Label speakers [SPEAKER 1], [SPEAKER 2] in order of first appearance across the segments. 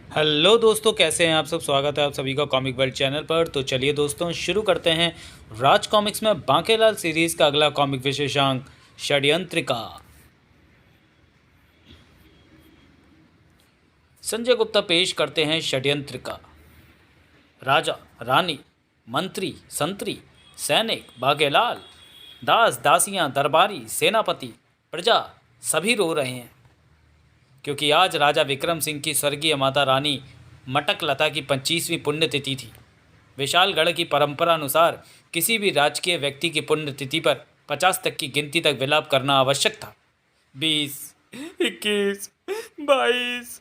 [SPEAKER 1] Hello दोस्तों, कैसे हैं आप सब। स्वागत है आप सभी का कॉमिक वर्ल्ड चैनल पर। तो चलिए दोस्तों, शुरू करते हैं राज कॉमिक्स में बांकेलाल सीरीज का अगला कॉमिक विशेषांक, षड्यंत्रिका। संजय गुप्ता पेश करते हैं षड्यंत्रिका। राजा, रानी, मंत्री, संतरी, सैनिक, बांकेलाल, दास, दासियां, दरबारी, सेनापति, प्रजा सभी रो रहे हैं, क्योंकि आज राजा विक्रम सिंह की स्वर्गीय माता रानी मटकलता की 25वीं पुण्यतिथि थी। विशालगढ़ की परंपरा अनुसार किसी भी राजकीय व्यक्ति की पुण्यतिथि पर 50 तक की गिनती तक विलाप करना आवश्यक था। 20, 21, 22।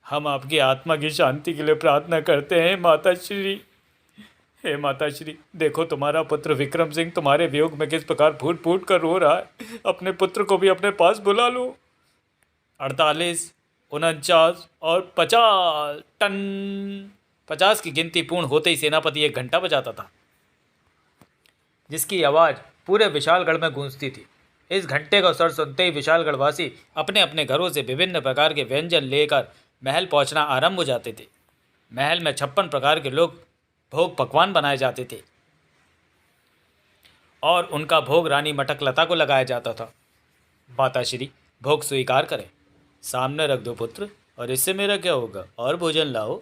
[SPEAKER 1] हम आपकी आत्मा की शांति के लिए प्रार्थना करते हैं माता श्री। हे माता श्री, देखो तुम्हारा पुत्र विक्रम सिंह तुम्हारे वियोग में किस प्रकार फूट फूट कर रो रहा है। अपने पुत्र को भी अपने पास बुला लो। 48, 49 और 50 टन। 50 की गिनती पूर्ण होते ही सेनापति एक घंटा बजाता था, जिसकी आवाज़ पूरे विशालगढ़ में गूंजती थी। इस घंटे का स्वर सुनते ही विशालगढ़वासी अपने अपने घरों से विभिन्न प्रकार के व्यंजन लेकर महल पहुंचना आरंभ हो जाते थे। महल में 56 प्रकार के लोग भोग पकवान बनाए जाते थे और उनका भोग रानी मटकलता को लगाया जाता था। माता श्री, भोग स्वीकार करें। सामने रख दो पुत्र, और इससे मेरा क्या होगा। और भोजन लाओ।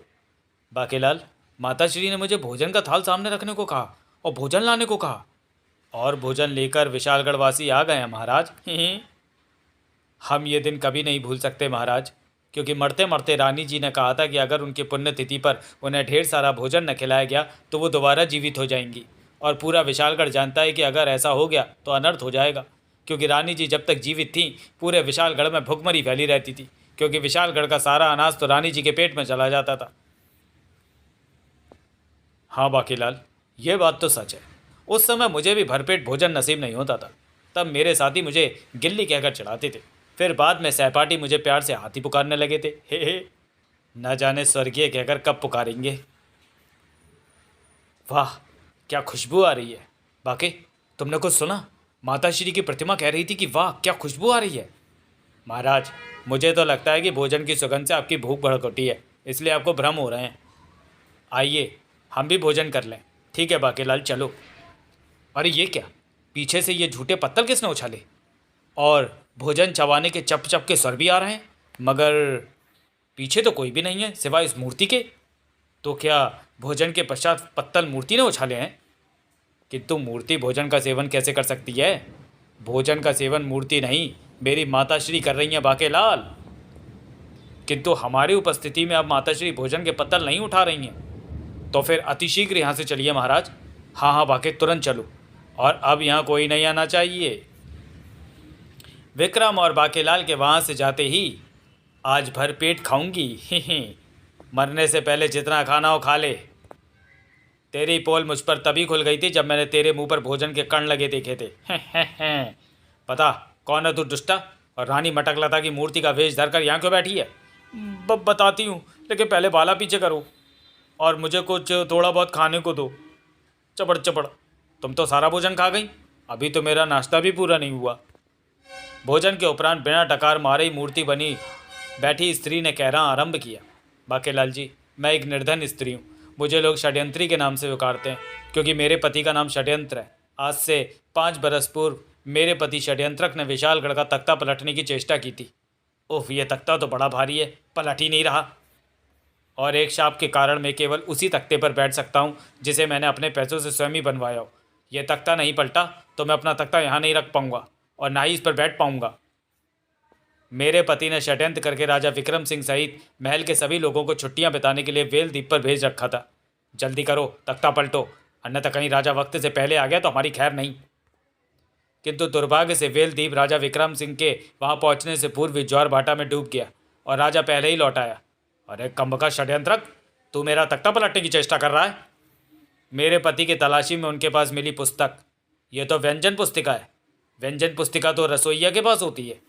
[SPEAKER 1] बांकेलाल, माताश्री ने मुझे भोजन का थाल सामने रखने को कहा और भोजन लाने को कहा। और भोजन लेकर विशालगढ़वासी आ गए हैं महाराज। हम ये दिन कभी नहीं भूल सकते महाराज, क्योंकि मरते मरते रानी जी ने कहा था कि अगर उनकी पुण्यतिथि पर उन्हें ढेर सारा भोजन न खिलाया गया तो वो दोबारा जीवित हो जाएंगी। और पूरा विशालगढ़ जानता है कि अगर ऐसा हो गया तो अनर्थ हो जाएगा, क्योंकि रानी जी जब तक जीवित थीं पूरे विशालगढ़ में भुखमरी फैली रहती थी, क्योंकि विशालगढ़ का सारा अनाज तो रानी जी के पेट में चला जाता था। हाँ बांकेलाल, ये बात तो सच है। उस समय मुझे भी भरपेट भोजन नसीब नहीं होता था। तब मेरे साथी मुझे गिल्ली कहकर चढ़ाते थे। फिर बाद में सहपाठी मुझे प्यार से हाथी पुकारने लगे थे। हे, न जाने स्वर्गीय कहकर कब पुकारेंगे। वाह, क्या खुशबू आ रही है। बाकी तुमने कुछ सुना? माताश्री की प्रतिमा कह रही थी कि वाह क्या खुशबू आ रही है। महाराज, मुझे तो लगता है कि भोजन की सुगंध से आपकी भूख भड़क उठी है, इसलिए आपको भ्रम हो रहे हैं। आइए हम भी भोजन कर लें। ठीक है बांकेलाल, चलो। अरे ये क्या, पीछे से ये झूठे पत्तल किसने उछाले? और भोजन चबाने के चप चप के स्वर भी आ रहे हैं, मगर पीछे तो कोई भी नहीं है सिवाय इस मूर्ति के। तो क्या भोजन के पश्चात पत्तल मूर्ति ने उछाले हैं? किंतु मूर्ति भोजन का सेवन कैसे कर सकती है? भोजन का सेवन मूर्ति नहीं, मेरी माताश्री कर रही हैं बांकेलाल। किंतु हमारी उपस्थिति में अब माताश्री भोजन के पत्तल नहीं उठा रही हैं। तो फिर अतिशीघ्र यहाँ से चलिए महाराज। हाँ हाँ बांके, तुरंत चलो। और अब यहाँ कोई नहीं आना चाहिए। विक्रम और बांकेलाल के वहाँ से जाते ही, आज भर पेट खाऊंगी। मरने से पहले जितना खाना हो खा ले। तेरी पोल मुझ पर तभी खुल गई थी जब मैंने तेरे मुंह पर भोजन के कण लगे देखे थे। पता कौन है तू दुष्टा, और रानी मटकलता की मूर्ति का वेश धरकर यहाँ क्यों बैठी है? बताती हूँ, लेकिन पहले बाला पीछे करो और मुझे कुछ थोड़ा बहुत खाने को दो। चपड़ चपड़, तुम तो सारा भोजन खा गई, अभी तो मेरा नाश्ता भी पूरा नहीं हुआ। भोजन के उपरांत बिना डकार मारे ही मूर्ति बनी बैठी स्त्री ने कहना आरंभ किया। बांकेलाल जी, मैं एक निर्धन स्त्री हूँ। मुझे लोग षड्यंत्री के नाम से पुकारते हैं, क्योंकि मेरे पति का नाम षड्यंत्र है। आज से 5 बरस पूर्व मेरे पति षड्यंत्रक ने विशालगढ़ का तख्ता पलटने की चेष्टा की थी। ओह, ये तख्ता तो बड़ा भारी है, पलट ही नहीं रहा। और एक शाप के कारण मैं केवल उसी तख्ते पर बैठ सकता हूँ जिसे मैंने अपने पैसों से स्वयं ही बनवाया हो। यह तख्ता नहीं पलटा तो मैं अपना तख्ता यहाँ नहीं रख पाऊँगा और ना ही इस पर बैठ पाऊँगा। मेरे पति ने षड्यंत्र करके राजा विक्रम सिंह सहित महल के सभी लोगों को छुट्टियां बिताने के लिए वेल द्वीप पर भेज रखा था। जल्दी करो, तख्ता पलटो, अन्यथा कहीं राजा वक्त से पहले आ गया तो हमारी खैर नहीं। किंतु दुर्भाग्य से वेल द्वीप राजा विक्रम सिंह के वहां पहुंचने से पूर्व ही ज्वार भाटा में डूब गया और राजा पहले ही लौट आया। अरे कम्ब का षड्यंत्रक, तू मेरा तख्ता पलटने की चेष्टा कर रहा है? मेरे पति की तलाशी में उनके पास मिली पुस्तक, यह तो व्यंजन पुस्तिका है। व्यंजन पुस्तिका तो रसोइया के पास होती है।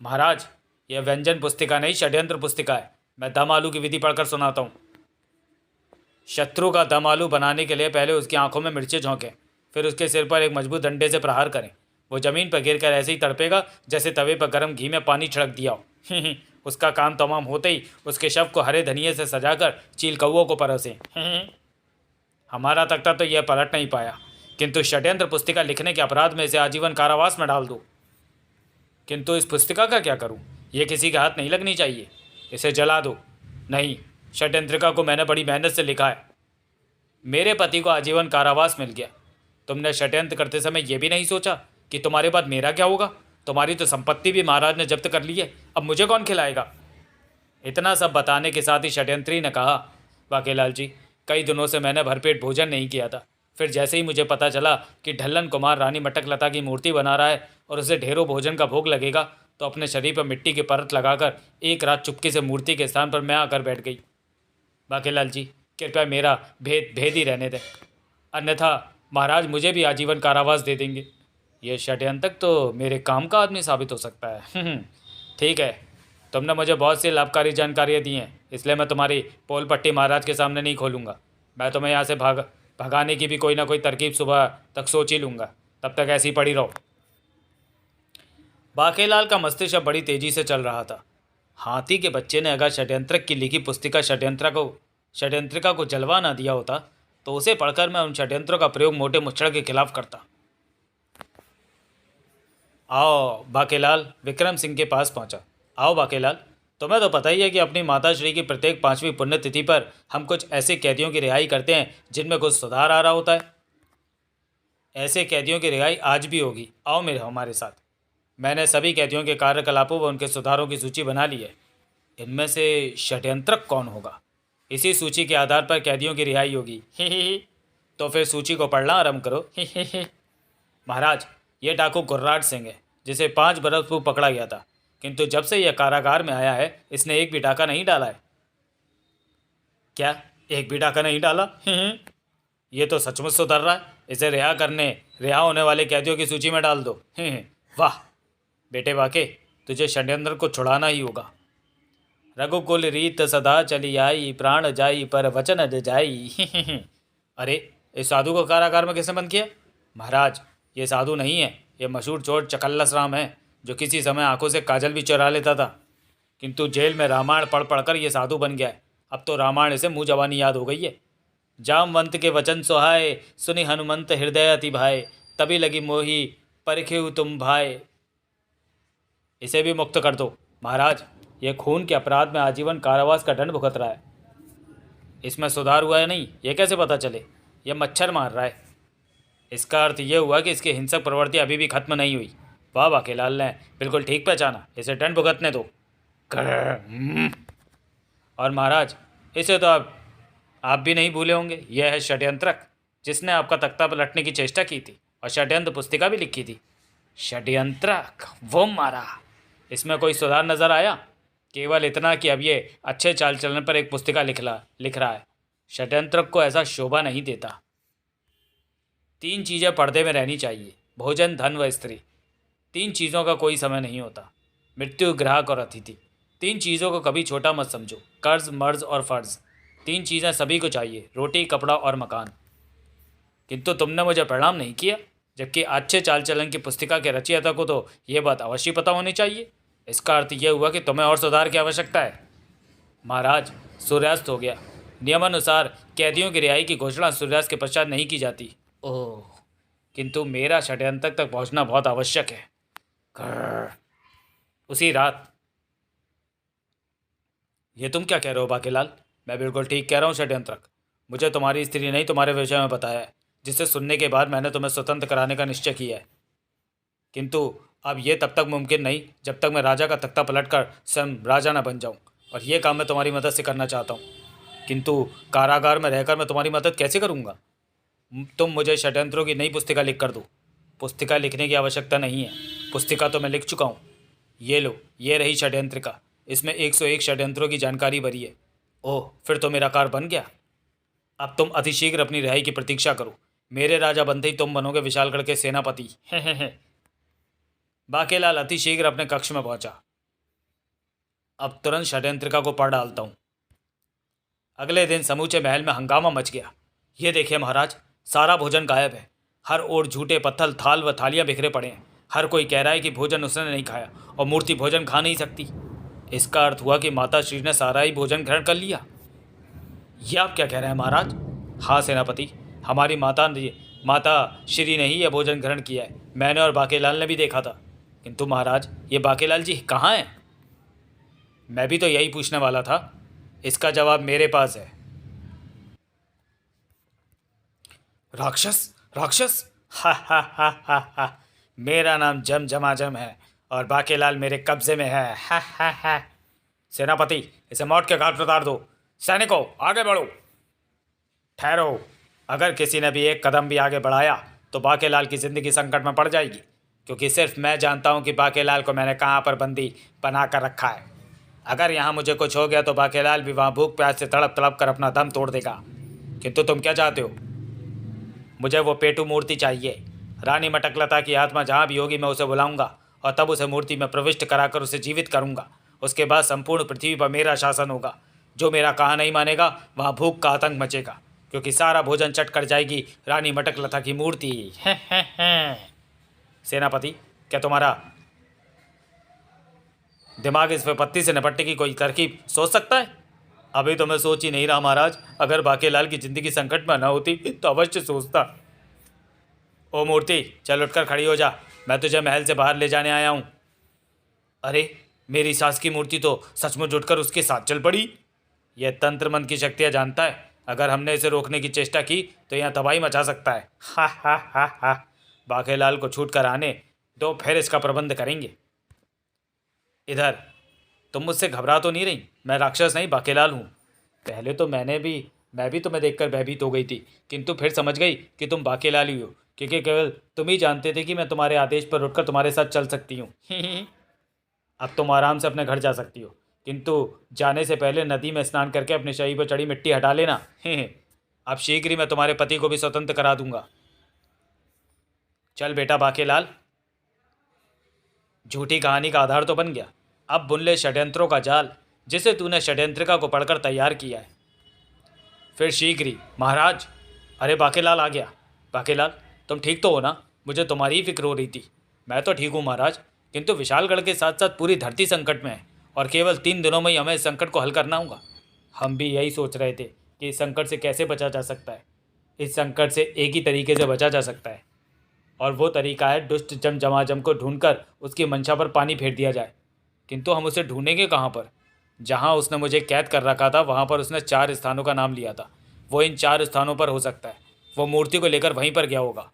[SPEAKER 1] महाराज, यह व्यंजन पुस्तिका नहीं, षड्यंत्र पुस्तिका है। मैं दम आलू की विधि पढ़कर सुनाता हूँ। शत्रु का दम आलू बनाने के लिए पहले उसकी आंखों में मिर्चें झोंकें, फिर उसके सिर पर एक मजबूत डंडे से प्रहार करें। वो जमीन पर गिरकर ऐसे ही तड़पेगा जैसे तवे पर गर्म घी में पानी छिड़क दिया हो। उसका काम तमाम होते ही उसके शव को हरे धनिये से सजाकर चील कौओं को परोसें। हमारा तख्ता तो यह पलट नहीं पाया, किंतु षड्यंत्र पुस्तिका लिखने के अपराध में इसे आजीवन कारावास में डाल दो। किंतु इस पुस्तिका का क्या करूं? ये किसी के हाथ नहीं लगनी चाहिए। इसे जला दो। नहीं, षड्यंत्रिका को मैंने बड़ी मेहनत से लिखा है। मेरे पति को आजीवन कारावास मिल गया। तुमने षड्यंत्र करते समय यह भी नहीं सोचा कि तुम्हारे बाद मेरा क्या होगा? तुम्हारी तो संपत्ति भी महाराज ने जब्त कर ली है, अब मुझे कौन खिलाएगा? इतना सब बताने के साथ ही षड्यंत्री ने कहा, बाकेलाल जी, कई दिनों से मैंने भरपेट भोजन नहीं किया था। फिर जैसे ही मुझे पता चला कि ढल्लन कुमार रानी मटकलता की मूर्ति बना रहा है और उसे ढेरों भोजन का भोग लगेगा, तो अपने शरीर पर मिट्टी की परत लगाकर एक रात चुपके से मूर्ति के स्थान पर मैं आकर बैठ गई। बाकेलाल जी, कृपया मेरा भेद भेद ही रहने दें, अन्यथा महाराज मुझे भी आजीवन कारावास दे देंगे। ये षड्यंत्रक तो मेरे काम का आदमी साबित हो सकता है। ठीक है, तुमने मुझे बहुत सी लाभकारी जानकारियाँ दी हैं, इसलिए मैं तुम्हारी पोल पट्टी महाराज के सामने नहीं खोलूँगा। मैं तुम्हें यहाँ से भगाने की भी कोई ना कोई तरकीब सुबह तक सोच ही लूँगा। तब तक ऐसी पड़ी रहो। बाकेलाल का मस्तिष्क अब बड़ी तेजी से चल रहा था। हाथी के बच्चे ने अगर षड्यंत्रक की लिखी पुस्तिका षड्यंत्रिका को जलवा ना दिया होता तो उसे पढ़कर मैं उन षड्यंत्रों का प्रयोग मोटे मुच्छड़ के खिलाफ करता। आओ बाकेलाल विक्रम सिंह के पास पहुंचा। आओ बाकेलाल, तुम्हें तो पता ही है कि अपनी माताश्री की प्रत्येक 5वीं पुण्यतिथि पर हम कुछ ऐसे कैदियों की रिहाई करते हैं जिनमें कुछ सुधार आ रहा होता है। ऐसे कैदियों की रिहाई आज भी होगी। आओ हमारे साथ। मैंने सभी कैदियों के कार्यकलापों व उनके सुधारों की सूची बना ली है। इनमें से षड्यंत्रक कौन होगा? इसी सूची के आधार पर कैदियों की रिहाई होगी। ही। तो फिर सूची को पढ़ना आरम्भ करो। ही। महाराज, ये डाकू गुर्राट सिंह है, जिसे 5 बरस पूर्व पकड़ा गया था, किंतु जब से यह कारागार में आया है इसने एक भी डाका नहीं डाला है। क्या एक भी डाका नहीं डाला? ये तो सचमुच सुधर रहा है। इसे रिहा होने वाले कैदियों की सूची में डाल दो। वाह बेटे बाके, तुझे षड्यंत्र को छुड़ाना ही होगा। रघुकुल रीत सदा चली आई, प्राण जाई पर वचन जाई। अरे, इस साधु को कारागार में किसने बंद किया? महाराज, ये साधु नहीं है, ये मशहूर चोर चकल्लस राम है, जो किसी समय आंखों से काजल भी चुरा लेता था, किंतु जेल में रामायण पढ़ पढ़कर ये साधु बन गया है। अब तो रामायण इसे मुँह जबानी याद हो गई है। जामवंत के वचन सुहाए, सुनि हनुमंत हृदय अति भाए, तभी लगी मोही परखेहु तुम भाई। इसे भी मुक्त कर दो। महाराज, यह खून के अपराध में आजीवन कारावास का दंड भुगत रहा है। इसमें सुधार हुआ है नहीं, यह कैसे पता चले? यह मच्छर मार रहा है। इसका अर्थ यह हुआ कि इसकी हिंसक प्रवृत्ति अभी भी खत्म नहीं हुई। वाह बाकेलाल ने बिल्कुल ठीक पहचाना। इसे दंड भुगतने दो। और महाराज, इसे तो आप भी नहीं भूले होंगे, यह है षड्यंत्रक, जिसने आपका तख्ता पलटने की चेष्टा की थी और षड्यंत्र पुस्तिका भी लिखी थी। षड्यंत्रक, वो मारा। इसमें कोई सुधार नजर आया? केवल इतना कि अब ये अच्छे चाल चलन पर एक पुस्तिका लिख रहा है। षड्यंत्रक को ऐसा शोभा नहीं देता। 3 चीज़ें पर्दे में रहनी चाहिए: भोजन, धन व स्त्री। 3 चीज़ों का कोई समय नहीं होता: मृत्यु, ग्राहक और अतिथि। 3 चीज़ों को कभी छोटा मत समझो: कर्ज, मर्ज और फर्ज। 3 चीज़ें सभी को चाहिए: रोटी, कपड़ा और मकान। किंतु तुमने मुझे प्रणाम नहीं किया, जबकि अच्छे चाल चलन की पुस्तिका के रचयिता को तो ये बात अवश्य पता होनी चाहिए। इसका अर्थ यह हुआ कि तुम्हें और सुधार की आवश्यकता है। महाराज, सूर्यास्त हो गया। नियमानुसार कैदियों की रिहाई की घोषणा सूर्यास्त के पश्चात नहीं की जाती। ओह, किंतु मेरा षड्यंत्र तक पहुंचना बहुत आवश्यक है। उसी रात। ये तुम क्या कह रहे हो बाकेलाल? मैं बिल्कुल ठीक कह रहा हूँ षड्यंत्रक। मुझे तुम्हारी स्त्री नहीं तुम्हारे विषय में बताया है, जिसे सुनने के बाद मैंने तुम्हें स्वतंत्र कराने का निश्चय किया है। किंतु अब यह तब तक मुमकिन नहीं जब तक मैं राजा का तख्ता पलटकर स्वयं राजा न बन जाऊं, और ये काम मैं तुम्हारी मदद से करना चाहता हूं। किंतु कारागार में रहकर मैं तुम्हारी मदद कैसे करूंगा? तुम मुझे षड्यंत्रों की नई पुस्तिका लिख कर दो। पुस्तिका लिखने की आवश्यकता नहीं है, पुस्तिका तो मैं लिख चुका हूँ। ये लो, ये रही षड्यंत्रिका। इसमें 101 षड्यंत्रों की जानकारी भरी है। ओह, फिर तो मेरा कार्य बन गया। अब तुम अतिशीघ्र अपनी रिहाई की प्रतीक्षा करो। मेरे राजा बनते ही तुम बनोगे विशालगढ़ के सेनापति। बाकेलाल अतिशीघ्र अपने कक्ष में पहुंचा। अब तुरंत षड्यंत्रिका को पढ़ डालता हूं। अगले दिन समूचे महल में हंगामा मच गया। ये देखिए महाराज, सारा भोजन गायब है। हर ओर झूठे पत्थर, थाल व थालियां बिखरे पड़े हैं। हर कोई कह रहा है कि भोजन उसने नहीं खाया और मूर्ति भोजन खा नहीं सकती। इसका अर्थ हुआ कि माता श्री ने सारा ही भोजन ग्रहण कर लिया। ये आप क्या कह रहे हैं महाराज? हाँ सेनापति, हमारी माता श्री ने ही यह भोजन ग्रहण किया है। मैंने और बाकेलाल ने भी देखा था। किंतु महाराज, ये बाकेलाल जी कहाँ हैं? मैं भी तो यही पूछने वाला था। इसका जवाब मेरे पास है। राक्षस, राक्षस, हा हा हा हा हा। मेरा नाम जम है और बाकेलाल मेरे कब्जे में है। हा हा हा। सेनापति, इसे मौत के घाट उतार दो। सैनिकों, आगे बढ़ो। ठहरो, अगर किसी ने भी एक कदम भी आगे बढ़ाया तो बाकेलाल की ज़िंदगी संकट में पड़ जाएगी, क्योंकि सिर्फ मैं जानता हूँ कि बाकेलाल को मैंने कहाँ पर बंदी बना कर रखा है। अगर यहाँ मुझे कुछ हो गया तो बाकेलाल भी वहाँ भूख प्यास से तड़प तड़प कर अपना दम तोड़ देगा। किंतु तुम क्या चाहते हो? मुझे वो पेटू मूर्ति चाहिए। रानी मटकलता की आत्मा जहाँ भी होगी मैं उसे बुलाऊंगा और तब उसे मूर्ति में प्रविष्ट कराकर उसे जीवित करूंगा। उसके बाद संपूर्ण पृथ्वी पर मेरा शासन होगा। जो मेरा कहा नहीं मानेगा वहाँ भूख का आतंक मचेगा, क्योंकि सारा भोजन चट कर जाएगी रानी मटकलता की मूर्ति। सेनापति, क्या तुम्हारा दिमाग इस विपत्ति से निपटने की कोई तरकीब सोच सकता है? अभी तो मैं सोच ही नहीं रहा महाराज। अगर बाकेलाल की जिंदगी संकट में न होती तो अवश्य सोचता। ओ मूर्ति, चल उठकर खड़ी हो जा। मैं तुझे महल से बाहर ले जाने आया हूँ। अरे, मेरी सास की मूर्ति तो सचमुच उठकर उसके साथ चल पड़ी। यह तंत्र मंत्र की शक्तियाँ जानता है। अगर हमने इसे रोकने की चेष्टा की तो यहाँ तबाही मचा सकता है। हा हा हा हा। बाकेलाल को छूट कर आने दो, फिर इसका प्रबंध करेंगे। इधर, तुम मुझसे घबरा तो नहीं रही? मैं राक्षस नहीं, बाकेलाल हूँ। पहले तो मैं भी तुम्हें देखकर भयभीत हो गई थी, किंतु फिर समझ गई कि तुम बाकेलाल ही हो, क्योंकि केवल तुम ही जानते थे कि मैं तुम्हारे आदेश पर उठकर तुम्हारे साथ चल सकती हूँ। अब तुम आराम से अपने घर जा सकती हो, किंतु जाने से पहले नदी में स्नान करके अपने शरीर पर चढ़ी मिट्टी हटा लेना। अब शीघ्र ही मैं तुम्हारे पति को भी स्वतंत्र करा दूंगा। चल बेटा बाकेलाल, झूठी कहानी का आधार तो बन गया। अब बुन ले षड्यंत्रों का जाल, जिसे तूने षड्यंत्रिका को पढ़कर तैयार किया है। फिर शीघ्र ही। महाराज, अरे बाकेलाल आ गया। बाकेलाल, तुम ठीक तो हो ना? मुझे तुम्हारी ही फिक्र हो रही थी। मैं तो ठीक हूँ महाराज, किंतु विशालगढ़ के साथ साथ पूरी धरती संकट में है और केवल 3 दिनों में ही हमें इस संकट को हल करना होगा। हम भी यही सोच रहे थे कि इस संकट से कैसे बचा जा सकता है। इस संकट से एक ही तरीके से बचा जा सकता है, और वो तरीका है दुष्ट जमाजम को ढूंढकर उसकी मंशा पर पानी फेर दिया जाए। किंतु हम उसे ढूंढेंगे कहाँ पर? जहाँ उसने मुझे कैद कर रखा था वहाँ पर उसने 4 स्थानों का नाम लिया था। वो इन 4 स्थानों पर हो सकता है। वो मूर्ति को लेकर वहीं पर गया होगा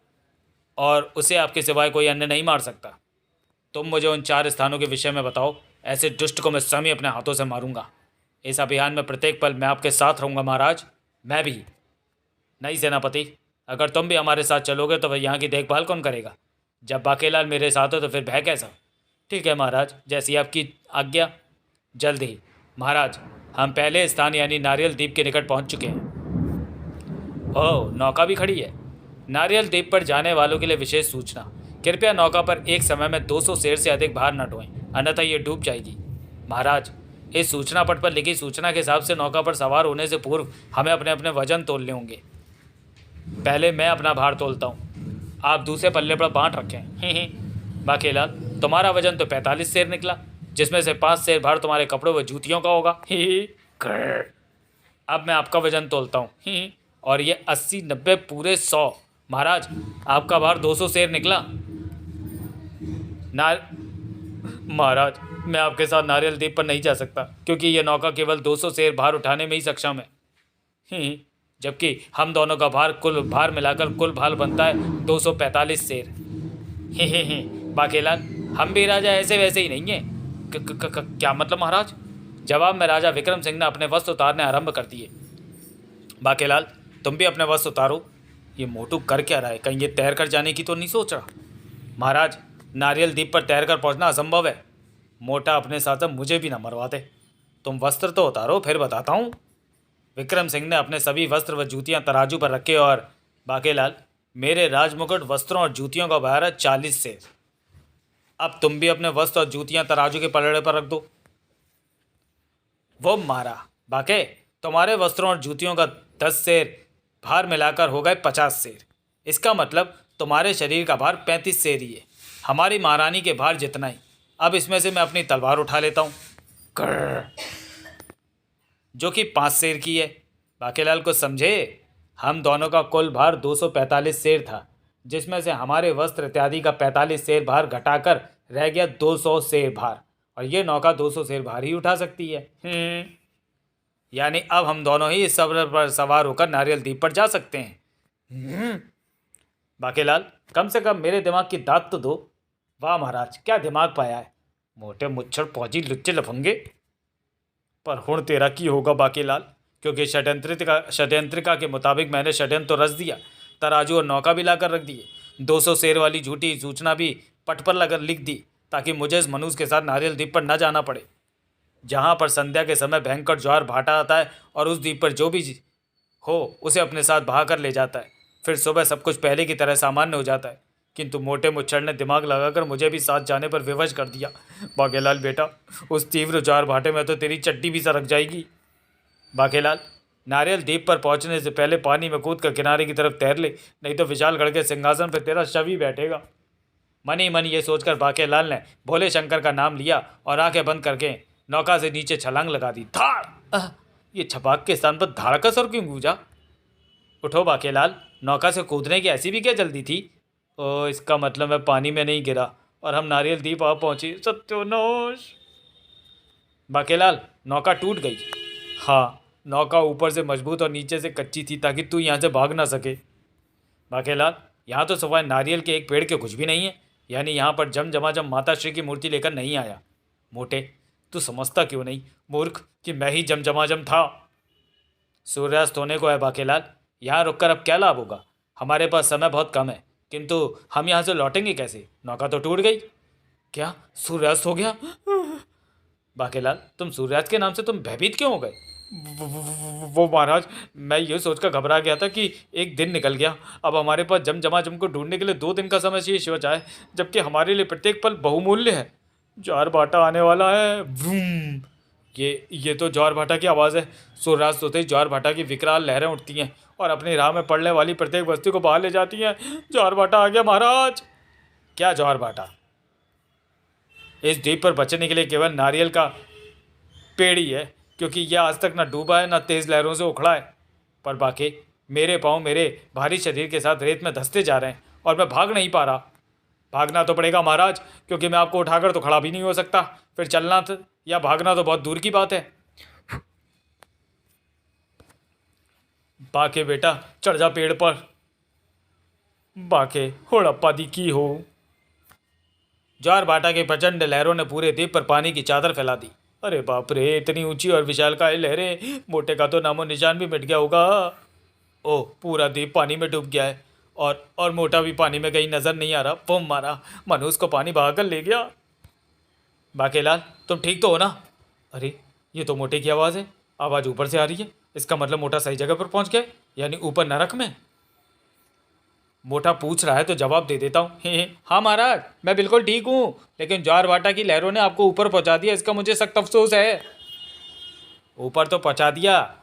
[SPEAKER 1] और उसे आपके सिवाय कोई अन्य नहीं मार सकता। तुम मुझे उन 4 स्थानों के विषय में बताओ। ऐसे दुष्ट को मैं स्वयं ही अपने हाथों से मारूंगा। इस अभियान में प्रत्येक पल मैं आपके साथ रहूँगा महाराज। मैं भी नहीं सेनापति, अगर तुम भी हमारे साथ चलोगे तो फिर यहाँ की देखभाल कौन करेगा? जब बाकेलाल मेरे साथ हो तो फिर भय कैसा? ठीक है महाराज, जैसी आपकी आज्ञा। जल्द ही। महाराज, हम पहले स्थान यानी नारियल द्वीप के निकट पहुंच चुके हैं। ओह, नौका भी खड़ी है। नारियल द्वीप पर जाने वालों के लिए विशेष सूचना। कृपया नौका पर एक समय में 200 सेर से अधिक भार न ढोएं, अन्यथा ये डूब जाएगी। महाराज, इस सूचना पट पर लिखी सूचना के हिसाब से नौका पर सवार होने से पूर्व हमें अपने अपने वजन तोलने होंगे। पहले मैं अपना भार तोलता हूँ, आप दूसरे पल्ले पर बांट रखें। बाकेलाल, तुम्हारा वजन तो 45 सेर निकला, जिसमें से 5 सेर भार तुम्हारे कपड़ों व जूतियों का होगा। अब मैं आपका वजन तोलता हूँ, और ये 80, 90, पूरे 100। महाराज, आपका भार 200 सेर निकला। महाराज, मैं आपके साथ नारियल द्वीप पर नहीं जा सकता, क्योंकि यह नौका केवल 200 सेर भार उठाने में ही सक्षम है। जबकि हम दोनों का कुल भार मिलाकर कुल भार बनता है 245 सेर। बाकेलाल, हम भी राजा ऐसे वैसे ही नहीं हैं। क्या मतलब महाराज? जवाब में राजा विक्रम सिंह ने अपने वस्त्र उतारने आरंभ कर दिए। बाकेलाल, तुम भी अपने वस्त्र उतारो। ये मोटू कर क्या रहा है? कहीं ये तैर कर जाने की तो नहीं सोच रहा? महाराज, नारियल द्वीप पर तैर कर पहुँचना असंभव है। मोटा अपने साथ मुझे भी ना मरवा दे। तुम वस्त्र तो उतारो, फिर बताता हूँ। विक्रम सिंह ने अपने सभी वस्त्र व जूतियाँ तराजू पर रखे और बाकेलाल, मेरे राजमुकुट, वस्त्रों और जूतियों का भार है 40 सेर। अब तुम भी अपने वस्त्र और जूतियाँ तराजू के पलड़े पर रख दो। वो मारा। बाके, तुम्हारे वस्त्रों और जूतियों का 10 सेर भार मिलाकर हो गए 50 सेर। इसका मतलब तुम्हारे शरीर का भार 35 सेर ही है, हमारी महारानी के भार जितना ही। अब इसमें से मैं अपनी तलवार उठा लेता हूँ। कर, जो कि 5 सेर की है। बाकीलाल को समझे, हम दोनों का कुल भार 245 सेर था, जिसमें से हमारे वस्त्र इत्यादि का 45 सेर भार घटाकर रह गया 200 सेर भार, और ये नौका 200 सेर भार ही उठा सकती है। यानी अब हम दोनों ही इस सफर पर सवार होकर नारियल द्वीप पर जा सकते हैं। बाकीलाल, कम से कम मेरे दिमाग की दाद तो दो। वाह महाराज, क्या दिमाग पाया है। मोटे मुच्छर फौजी लुच्चे लफंगे। पर हुण तेरा की होगा बाकीलाल, क्योंकि षड्यंत्रिका के मुताबिक मैंने षड्यंत्र तो रच दिया, तराजू और नौका भी लाकर रख दिए, 200 सेर वाली झूठी सूचना भी पट पर लगा लिख दी, ताकि मुझे इस मनुष्य के साथ नारियल द्वीप पर न जाना पड़े, जहाँ पर संध्या के समय भयंकर ज्वार भाटा आता है और उस द्वीप पर जो भी हो उसे अपने साथ बहा कर ले जाता है। फिर सुबह सब कुछ पहले की तरह सामान्य हो जाता है। किंतु मोटे मुच्छर ने दिमाग लगाकर मुझे भी साथ जाने पर विवश कर दिया। बाकेलाल बेटा, उस तीव्र ज्वार भाटे में तो तेरी चड्डी भी सरक जाएगी। बाकेलाल, नारियल द्वीप पर पहुंचने से पहले पानी में कूद कर किनारे की तरफ तैर ले, नहीं तो विशालगढ़ के सिंहासन पर तेरा शव ही बैठेगा। मन ही मन ये सोचकर बाकेलाल ने भोले शंकर का नाम लिया और आंखें बंद करके नौका से नीचे छलांग लगा दी। धाड़! ये छपाक के स्थान पर धाड़ का स्वर क्यों गूंजा? उठो बाकेलाल, नौका से कूदने की ऐसी भी क्या जल्दी थी? ओ, इसका मतलब मैं पानी में नहीं गिरा और हम नारियल द्वीप आ पहुंचे। सत्योनाश! बाकेलाल, नौका टूट गई। हाँ, नौका ऊपर से मजबूत और नीचे से कच्ची थी, ताकि तू यहाँ से भाग ना सके। बाकेलाल, यहाँ तो सिवाय नारियल के एक पेड़ के कुछ भी नहीं है, यानी यहाँ पर जम माता श्री की मूर्ति लेकर नहीं आया। मोटे, तू समझता क्यों नहीं मूर्ख कि मैं ही जम था। सूर्यास्त होने को है बाकेलाल, यहाँ रुककर अब क्या लाभ होगा? हमारे पास समय बहुत कम है, किंतु हम यहाँ से लौटेंगे कैसे? नौका तो टूट गई। क्या सूर्यास्त हो गया? बाकेलाल, तुम सूर्यास्त के नाम से तुम भयभीत क्यों हो गए? वो महाराज, मैं ये सोचकर घबरा गया था कि एक दिन निकल गया, अब हमारे पास जम को ढूंढने के लिए 2 दिन का समय शेष बचा है, जबकि हमारे लिए प्रत्येक पल बहुमूल्य है। ज्वार भाटा आने वाला है। वूम! ये तो ज्वार भाटा की आवाज़ है। सूर्यास्त होते ही ज्वार भाटा की विकराल लहरें उठती हैं और अपनी राह में पड़ने वाली प्रत्येक वस्तु को बाहर ले जाती हैं। ज्वार भाटा आ गया महाराज। क्या ज्वार भाटा? इस द्वीप पर बचने के लिए केवल नारियल का पेड़ ही है, क्योंकि यह आज तक न डूबा है न तेज़ लहरों से उखड़ा है। पर बाकी मेरे पाँव मेरे भारी शरीर के साथ रेत में धंसते जा रहे हैं और मैं भाग नहीं पा रहा। भागना तो पड़ेगा महाराज, क्योंकि मैं आपको उठाकर तो खड़ा भी नहीं हो सकता। फिर चलना या भागना तो बहुत दूर की बात है। बाके बेटा, चढ़ जा पेड़ पर। बाके होड़प्पा दी की हो। ज्वार भाटा के प्रचंड लहरों ने पूरे द्वीप पर पानी की चादर फैला दी। अरे बाप रे, इतनी ऊंची और विशालकाय लहरें! मोटे का तो नामो निशान भी मिट गया होगा। ओह, पूरा द्वीप पानी में डूब गया है और मोटा भी पानी में कहीं नजर नहीं आ रहा। बम मारा, मनुष्य को पानी बहाकर ले गया। बाकेलाल, तुम ठीक तो हो ना? अरे, ये तो मोटे की आवाज़ है। आवाज़ ऊपर से आ रही है, इसका मतलब मोटा सही जगह पर पहुंच गया, यानी ऊपर नरक में। मोटा पूछ रहा है तो जवाब दे देता हूँ। हाँ महाराज, मैं बिल्कुल ठीक हूँ, लेकिन ज्वार भाटा की लहरों ने आपको ऊपर पहुँचा दिया, इसका मुझे सख्त अफसोस है। ऊपर तो पहुँचा दिया,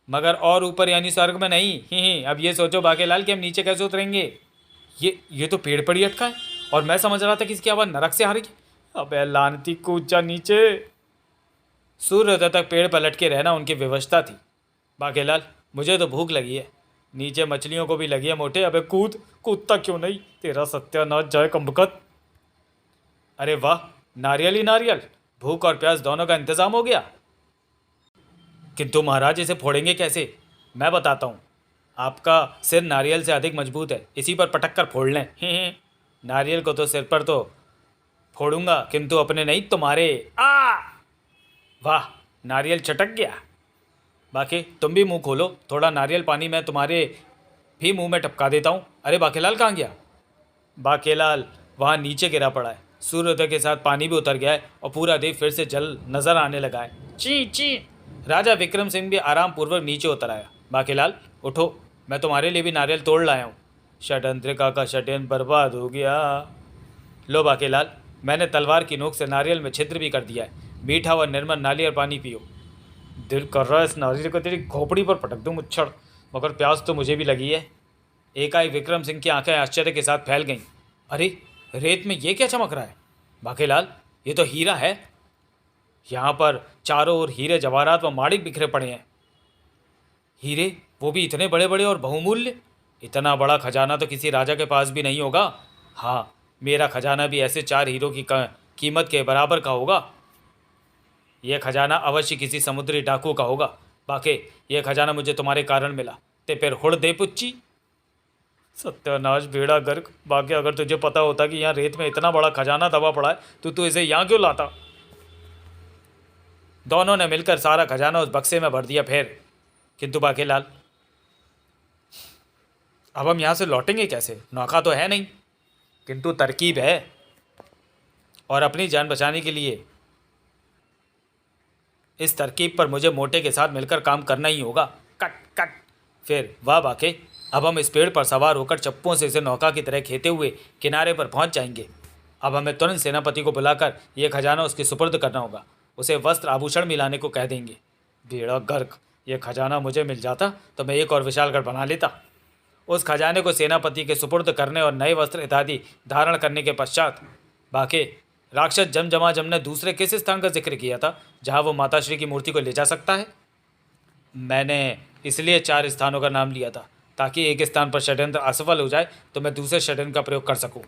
[SPEAKER 1] मगर और ऊपर यानी स्वर्ग में नहीं। अब ये सोचो बाकेलाल कि हम नीचे कैसे उतरेंगे? ये तो पेड़ पर ही अटका है और मैं समझ रहा था कि इसकी आवाज़ नरक से आ रही है। अबे लानती, कूद जा नीचे। सूर्योदय तक पेड़ पर लटके रहना उनकी व्यवस्था थी। बाकेलाल, मुझे तो भूख लगी है, नीचे मछलियों को भी लगी है। मोटे, अबे कूदता क्यों नहीं? तेरा सत्यानाश जाए कमबख्त। अरे वाह, नारियल ही नारियल, भूख और प्यास दोनों का इंतजाम हो गया। किंतु महाराज, इसे फोड़ेंगे कैसे? मैं बताता हूँ। आपका सिर नारियल से अधिक मजबूत है, इसी पर पटक कर फोड़ लें। नारियल को तो सिर पर तो फोड़ूंगा, किंतु अपने नहीं, तुम्हारे। वाह, नारियल चटक गया। बाकी तुम भी मुंह खोलो, थोड़ा नारियल पानी मैं तुम्हारे भी मुंह में टपका देता हूँ। अरे बाकेलाल कहाँ गया? बाकेलाल वहाँ नीचे गिरा पड़ा है। सूर्योदय के साथ पानी भी उतर गया है और पूरा द्वीप फिर से जल नजर आने लगा है। ची ची। राजा विक्रम सिंह भी आराम पूर्वक नीचे उतर आया। बाकेलाल, उठो, मैं तुम्हारे लिए भी नारियल तोड़ लाया हूँ। षड्यंत्रिका का षड्यंत्र बर्बाद हो गया। लो बाकेलाल, मैंने तलवार की नोक से नारियल में छिद्र भी कर दिया है। मीठा व निर्मल नारियल पानी पियो। दिल कर रहा है इस नारियल को तेरी खोपड़ी पर पटक दूँ मुच्छड़, मगर प्यास तो मुझे भी लगी है। एकाएक विक्रम सिंह की आंखें आश्चर्य के साथ फैल गईं। अरे, रेत में ये क्या चमक रहा है? बाकेलाल, ये तो हीरा है। यहाँ पर चारों ओर हीरे जवाहरात व माणिक बिखरे पड़े हैं। हीरे, वो भी इतने बड़े बड़े और बहुमूल्य? इतना बड़ा खजाना तो किसी राजा के पास भी नहीं होगा। हाँ, मेरा खजाना भी ऐसे 4 हीरों की कीमत के बराबर का होगा। यह खजाना अवश्य किसी समुद्री डाकू का होगा। बाकी यह खजाना मुझे तुम्हारे कारण मिला, ते फिर हुड़ दे पुच्ची। सत्यानाश, बेड़ा गर्क। बाकी अगर तुझे पता होता कि यहाँ रेत में इतना बड़ा खजाना दबा पड़ा है तो तू इसे यहाँ क्यों लाता? दोनों ने मिलकर सारा खजाना उस बक्से में भर दिया। फिर किंतु बाकीलाल, अब हम यहाँ से लौटेंगे कैसे? नौका तो है नहीं, किंतु तरकीब है, और अपनी जान बचाने के लिए इस तरकीब पर मुझे मोटे के साथ मिलकर काम करना ही होगा। Cut cut. फिर वाह बाके, अब हम इस पेड़ पर सवार होकर चप्पों से इसे नौका की तरह खेते हुए किनारे पर पहुंच जाएंगे। अब हमें तुरंत सेनापति को बुलाकर यह खजाना उसके सुपुर्द करना होगा। उसे वस्त्र आभूषण मिलाने को कह देंगे। बेड़ा गर्क, यह खजाना मुझे मिल जाता तो मैं एक और विशालगढ़ बना लेता। उस खजाने को सेनापति के सुपुर्द करने और नए वस्त्र इत्यादि धारण करने के पश्चात बाके राक्षस जमजमाजम ने दूसरे किस स्थान का जिक्र किया था जहाँ वो माताश्री की मूर्ति को ले जा सकता है? मैंने इसलिए 4 स्थानों का नाम लिया था ताकि एक स्थान पर षड्यंत्र असफल हो जाए तो मैं दूसरे षड्यंत्र का प्रयोग कर सकूं।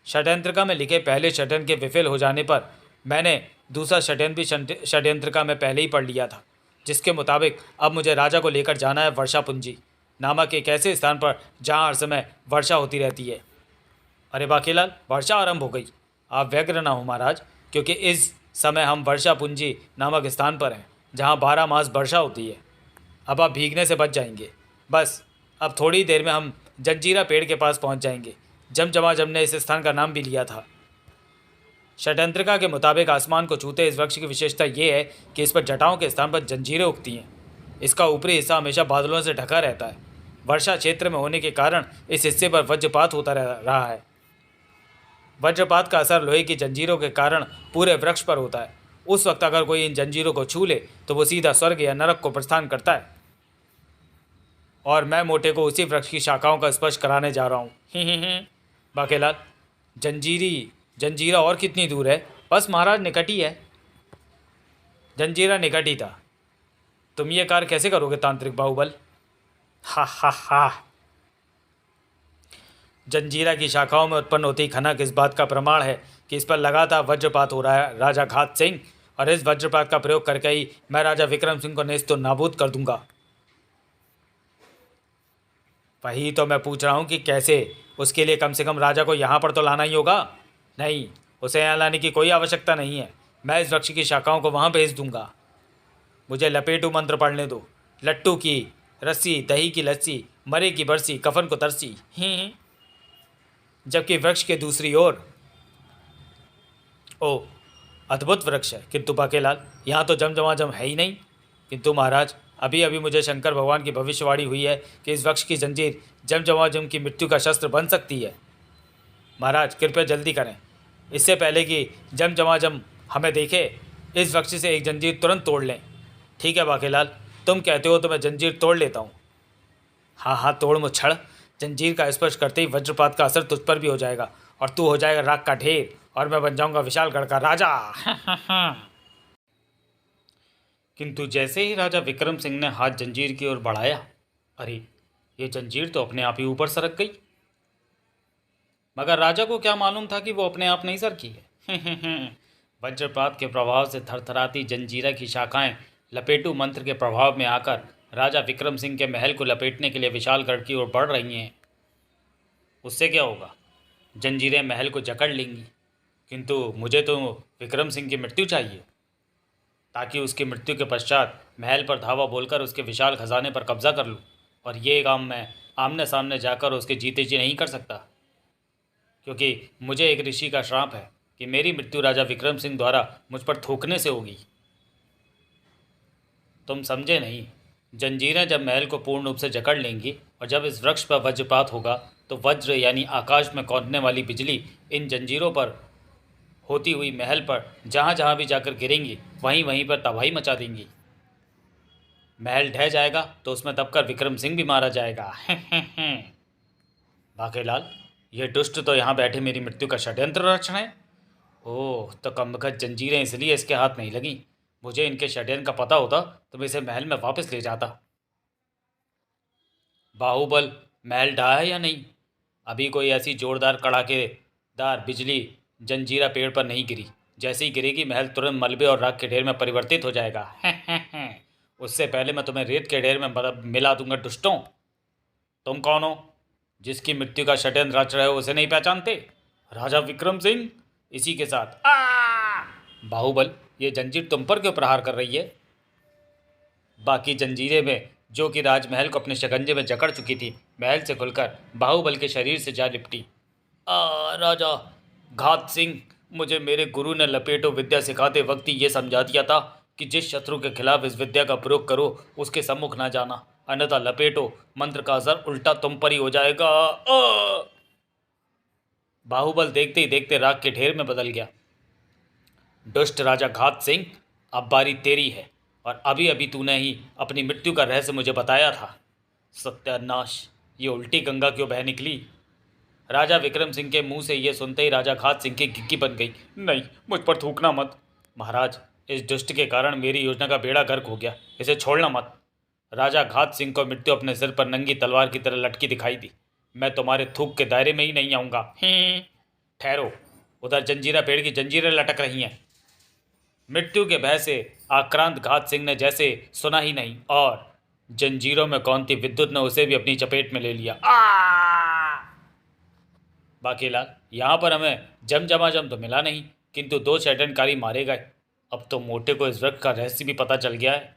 [SPEAKER 1] षड्यंत्रिका में लिखे पहले षड्यंत्र के विफल हो जाने पर मैंने दूसरा षड्यंत्र भी षड्यंत्रिका में पहले ही पढ़ लिया था, जिसके मुताबिक अब मुझे राजा को लेकर जाना है वर्षापुंजी नामक एक ऐसे स्थान पर जहाँ हर समय वर्षा होती रहती है। अरे बाकीलाल, वर्षा आरंभ हो गई। आप व्यग्र ना हो महाराज, क्योंकि इस समय हम वर्षापुंजी नामक स्थान पर हैं जहाँ 12 मास वर्षा होती है। अब आप भीगने से बच जाएंगे। बस अब थोड़ी देर में हम जंजीरा पेड़ के पास पहुँच जाएंगे। जमजमाजम ने इस स्थान का नाम भी लिया था। षड्यंत्रिका के मुताबिक आसमान को छूते इस वृक्ष की विशेषता ये है कि इस पर जटाओं के स्थान पर जंजीरें उगती हैं। इसका ऊपरी हिस्सा हमेशा बादलों से ढका रहता है। वर्षा क्षेत्र में होने के कारण इस हिस्से पर वज्रपात होता रहा है। वज्रपात का असर लोहे की जंजीरों के कारण पूरे वृक्ष पर होता है। उस वक्त अगर कोई इन जंजीरों को छू ले तो वो सीधा स्वर्ग या नरक को प्रस्थान करता है। और मैं मोटे को उसी वृक्ष की शाखाओं का स्पर्श कराने जा रहा हूँ। बाकीलाल, जंजीरा और कितनी दूर है? बस महाराज, निकट ही है। जंजीरा निकट ही था। तुम ये कार्य कैसे करोगे तांत्रिक बाहुबल? हा हा हा। जंजीरा की शाखाओं में उत्पन्न होती खनक इस बात का प्रमाण है कि इस पर लगातार वज्रपात हो रहा है राजा घात सिंह, और इस वज्रपात का प्रयोग करके ही मैं राजा विक्रम सिंह को नेस्तो नाबूद कर दूंगा। वही तो मैं पूछ रहा हूँ कि कैसे? उसके लिए कम से कम राजा को यहाँ पर तो लाना ही होगा। नहीं, उसे यहाँ लाने की कोई आवश्यकता नहीं है। मैं इस वृक्ष की शाखाओं को वहाँ भेज दूंगा। मुझे लपेटू मंत्र पढ़ने दो। लट्टू की रस्सी, दही की लस्सी, मरे की बरसी, कफन को तरसी। जबकि वृक्ष के दूसरी ओर, ओ अद्भुत वृक्ष है, किंतु बाकेलाल यहाँ तो जमजमाजम है ही नहीं। किंतु महाराज, अभी अभी मुझे शंकर भगवान की भविष्यवाणी हुई है कि इस वृक्ष की जंजीर जमजमाजम की मृत्यु का शस्त्र बन सकती है। महाराज कृपया जल्दी करें, इससे पहले कि जमजमाजम हमें देखे। इस वृक्ष से एक जंजीर तुरंत तोड़ लें। ठीक है बाकेलाल, तुम कहते हो तो मैं जंजीर तोड़ लेता हूँ। हाँ हाँ, तोड़ मुच्छड़। जंजीर का स्पर्श करते ही वज्रपात का असर तुझ पर भी हो जाएगा और तू हो जाएगा राख का ढेर और मैं बन जाऊंगा विशालगढ़ का राजा। किंतु जैसे ही राजा विक्रम सिंह ने हाथ जंजीर की ओर बढ़ाया, अरे ये जंजीर तो अपने आप ही ऊपर सरक गई। मगर राजा को क्या मालूम था कि वो अपने आप नहीं सरकी है। वज्रपात के प्रभाव से थरथराती जंजीरा की शाखाएं लपेटू मंत्र के प्रभाव में आकर राजा विक्रम सिंह के महल को लपेटने के लिए विशालगढ़ की ओर बढ़ रही हैं। उससे क्या होगा? जंजीरें महल को जकड़ लेंगी। किंतु मुझे तो विक्रम सिंह की मृत्यु चाहिए, ताकि उसकी मृत्यु के पश्चात महल पर धावा बोलकर उसके विशाल खजाने पर कब्जा कर लूँ। और ये काम मैं आमने सामने जाकर उसके जीते जी नहीं कर सकता, क्योंकि मुझे एक ऋषि का श्राप है कि मेरी मृत्यु राजा विक्रम सिंह द्वारा मुझ पर थूकने से होगी। तुम समझे नहीं। जंजीरें जब महल को पूर्ण रूप से जकड़ लेंगी और जब इस वृक्ष पर वज्रपात होगा तो वज्र यानी आकाश में कौंधने वाली बिजली इन जंजीरों पर होती हुई महल पर जहाँ जहाँ भी जाकर गिरेंगी वहीं वहीं पर तबाही मचा देंगी। महल ढह जाएगा तो उसमें दबकर विक्रम सिंह भी मारा जाएगा। बाकेलाल, ये दुष्ट तो यहाँ बैठे मेरी मृत्यु का षड्यंत्र रच रहे हैं। ओह, तो कमबख्त जंजीरें इसलिए इसके हाथ नहीं लगीं। मुझे इनके षड्यंत्र का पता होता तो मैं इसे महल में वापस ले जाता। बाहुबल महल ढहा है या नहीं? अभी कोई ऐसी जोरदार कड़ाकेदार बिजली जंजीरा पेड़ पर नहीं गिरी। जैसे ही गिरेगी महल तुरंत मलबे और राख के ढेर में परिवर्तित हो जाएगा। उससे पहले मैं तुम्हें रेत के ढेर में मिला दूंगा दुष्टों। तुम कौन हो? जिसकी मृत्यु का षड्यंत्र रच रहे हो उसे नहीं पहचानते? राजा विक्रम सिंह। इसी के साथ बाहुबल, ये जंजीर तुम पर क्यों प्रहार कर रही है? बाकी जंजीरें में जो कि राजमहल को अपने शिकंजे में जकड़ चुकी थी, महल से खुलकर बाहुबल के शरीर से जा लिपटी। राजा घात सिंह, मुझे मेरे गुरु ने लपेटो विद्या सिखाते वक्त ही ये समझा दिया था कि जिस शत्रु के खिलाफ इस विद्या का प्रयोग करो उसके सम्मुख ना जाना, अन्यथा लपेटो मंत्र का असर उल्टा तुम पर ही हो जाएगा। बाहुबल देखते ही देखते राख के ढेर में बदल गया। दुष्ट राजा घात सिंह, अब बारी तेरी है, और अभी अभी तूने ही अपनी मृत्यु का रहस्य मुझे बताया था। सत्यानाश, ये उल्टी गंगा क्यों बह निकली? राजा विक्रम सिंह के मुंह से ये सुनते ही राजा घात सिंह की घिग्गी बन गई। नहीं, मुझ पर थूकना मत। महाराज, इस दुष्ट के कारण मेरी योजना का बेड़ा गर्क हो गया, इसे छोड़ना मत। राजा घात सिंह को मृत्यु अपने सिर पर नंगी तलवार की तरह लटकी दिखाई दी। मैं तुम्हारे थूक के दायरे में ही नहीं आऊँगा। ठहरो, उधर जंजीरा पेड़ की जंजीरें लटक रही हैं। मृत्यु के भय से आक्रांत घात सिंह ने जैसे सुना ही नहीं, और जंजीरों में कौन थी विद्युत ने उसे भी अपनी चपेट में ले लिया। बाकीलाल, यहाँ पर हमें जम तो मिला नहीं, किंतु 2 षड्यंत्रकारी मारे गए। अब तो मोटे को इस वृक्ष का रहस्य भी पता चल गया है।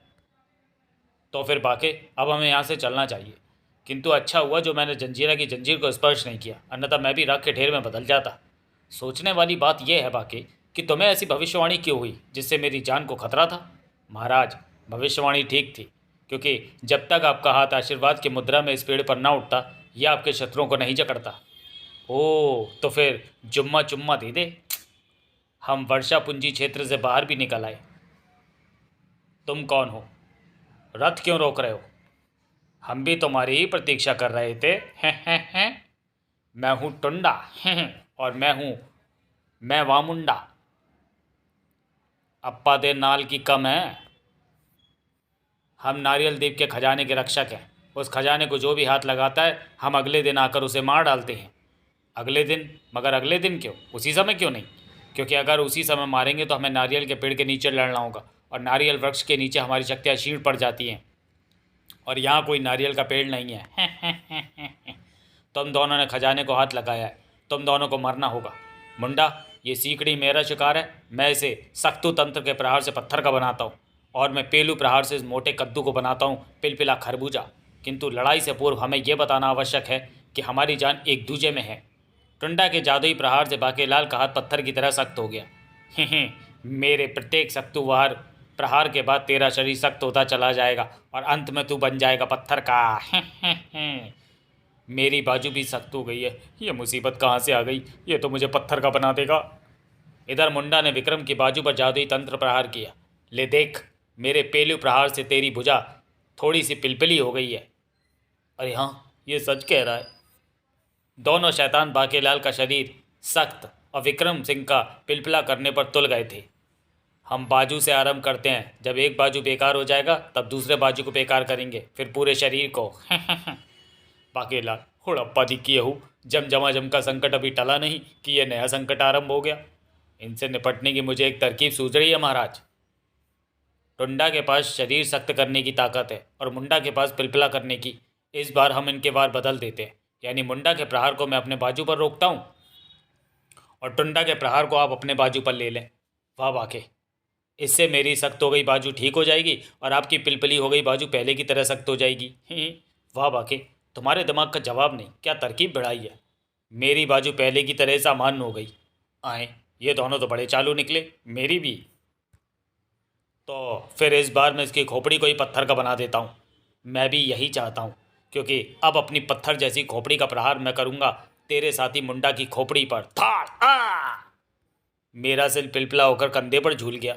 [SPEAKER 1] तो फिर बाके, अब हमें यहाँ से चलना चाहिए। किंतु अच्छा हुआ जो मैंने जंजीरा की जंजीर को स्पर्श नहीं किया, अन्यथा मैं भी राख के ढेर में बदल जाता। सोचने वाली बात यह है बाके कि तुम्हें ऐसी भविष्यवाणी क्यों हुई जिससे मेरी जान को खतरा था? महाराज, भविष्यवाणी ठीक थी, क्योंकि जब तक आपका हाथ आशीर्वाद की मुद्रा में इस पेड़ पर ना उठता, यह आपके शत्रुओं को नहीं जकड़ता। ओह, तो फिर जुम्मा चुम्मा दे दे। हम वर्षा पुंजी क्षेत्र से बाहर भी निकल आए। तुम कौन हो? रथ क्यों रोक रहे हो? हम भी तुम्हारी ही प्रतीक्षा कर रहे थे। हैं। मैं हूँ टुंडा, और मैं वामुंडा। अप्पा दे नाल की कम है। हम नारियल द्वीप के खजाने के रक्षक हैं। उस खजाने को जो भी हाथ लगाता है, हम अगले दिन आकर उसे मार डालते हैं। अगले दिन? मगर अगले दिन क्यों? उसी समय क्यों नहीं? क्योंकि अगर उसी समय मारेंगे तो हमें नारियल के पेड़ के नीचे लड़ना होगा, और नारियल वृक्ष के नीचे हमारी शक्तियाँ क्षीण पड़ जाती हैं, और यहाँ कोई नारियल का पेड़ नहीं है। तुम दोनों ने खजाने को हाथ लगाया है, तुम दोनों को मरना होगा। मुंडा, ये सीकड़ी मेरा शिकार है। मैं इसे सख्तु तंत्र के प्रहार से पत्थर का बनाता हूँ, और मैं पेलू प्रहार से इस मोटे कद्दू को बनाता हूँ पिलपिला खरबूजा। किंतु लड़ाई से पूर्व हमें यह बताना आवश्यक है कि हमारी जान एक दूजे में है। टुंडा के जादुई प्रहार से बाकेलाल का हाथ पत्थर की तरह सख्त हो गया। मेरे प्रत्येक सख्तुवार प्रहार के बाद तेरा शरीर सख्त होता चला जाएगा, और अंत में तू बन जाएगा पत्थर का। मेरी बाजू भी सख्त हो गई है। ये मुसीबत कहाँ से आ गई? ये तो मुझे पत्थर का बना देगा। इधर मुंडा ने विक्रम की बाजू पर जादुई तंत्र प्रहार किया। ले देख, मेरे पेलू प्रहार से तेरी भुजा थोड़ी सी पिलपिली हो गई है। अरे हाँ, ये सच कह रहा है। दोनों शैतान बाकेलाल का शरीर सख्त और विक्रम सिंह का पिलपिला करने पर तुल गए थे। हम बाजू से आरंभ करते हैं। जब एक बाजू बेकार हो जाएगा तब दूसरे बाजू को बेकार करेंगे, फिर पूरे शरीर को। बाकेलाल, हुड़प्पा दी किए हूँ। जम का संकट अभी टला नहीं कि यह नया संकट आरंभ हो गया। इनसे निपटने की मुझे एक तरकीब सूझ रही है महाराज। टुंडा के पास शरीर सख्त करने की ताकत है और मुंडा के पास पिलपिला करने की। इस बार हम इनके वार बदल देते हैं, यानी मुंडा के प्रहार को मैं अपने बाजू पर रोकता हूँ और टुंडा के प्रहार को आप अपने बाजू पर ले लें। वाह बाके, इससे मेरी सख्त हो गई बाजू ठीक हो जाएगी और आपकी पिलपिली हो गई बाजू पहले की तरह सख्त हो जाएगी। वाह बाके, तुम्हारे दिमाग का जवाब नहीं, क्या तरकीब बढ़ाई है। मेरी बाजू पहले की तरह सामान्य हो गई। आए, ये दोनों तो बड़े चालू निकले, मेरी भी। तो फिर इस बार मैं इसकी खोपड़ी को ही पत्थर का बना देता हूँ। मैं भी यही चाहता हूँ, क्योंकि अब अपनी पत्थर जैसी खोपड़ी का प्रहार मैं करूँगा तेरे साथी मुंडा की खोपड़ी पर। थाड़ मेरा सिर पिलपिला होकर कंधे पर झूल गया।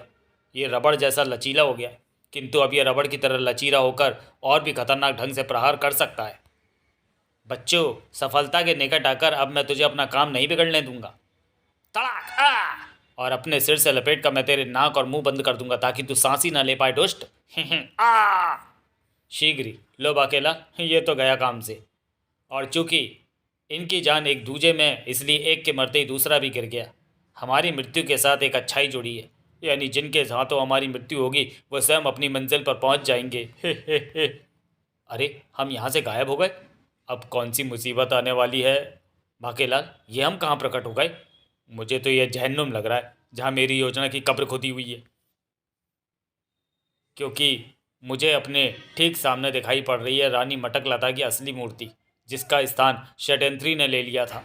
[SPEAKER 1] ये रबड़ जैसा लचीला हो गया, किंतु अब यह रबड़ की तरह लचीला होकर और भी खतरनाक ढंग से प्रहार कर सकता है। बच्चों, सफलता के निकट आकर अब मैं तुझे अपना काम नहीं बिगड़ने दूंगा। तड़ाक! और अपने सिर से लपेट कर मैं तेरे नाक और मुंह बंद कर दूंगा ताकि तू सांस ही ना ले पाए दुष्ट। आ शीघ्र ही लो बाकेला, ये तो गया काम से। और चूंकि इनकी जान एक दूजे में, इसलिए एक के मरते ही दूसरा भी गिर गया। हमारी मृत्यु के साथ एक अच्छाई जुड़ी है, यानी जिनके हाथों हमारी मृत्यु होगी वो स्वयं अपनी मंजिल पर पहुंच जाएंगे। अरे हम यहाँ से गायब हो गए, अब कौन सी मुसीबत आने वाली है। बाकेलाल, ये हम कहाँ प्रकट हो गए? मुझे तो यह जहन्नुम लग रहा है जहाँ मेरी योजना की कब्र खुदी हुई है, क्योंकि मुझे अपने ठीक सामने दिखाई पड़ रही है रानी मटकलता की असली मूर्ति, जिसका स्थान षड्यंत्री ने ले लिया था।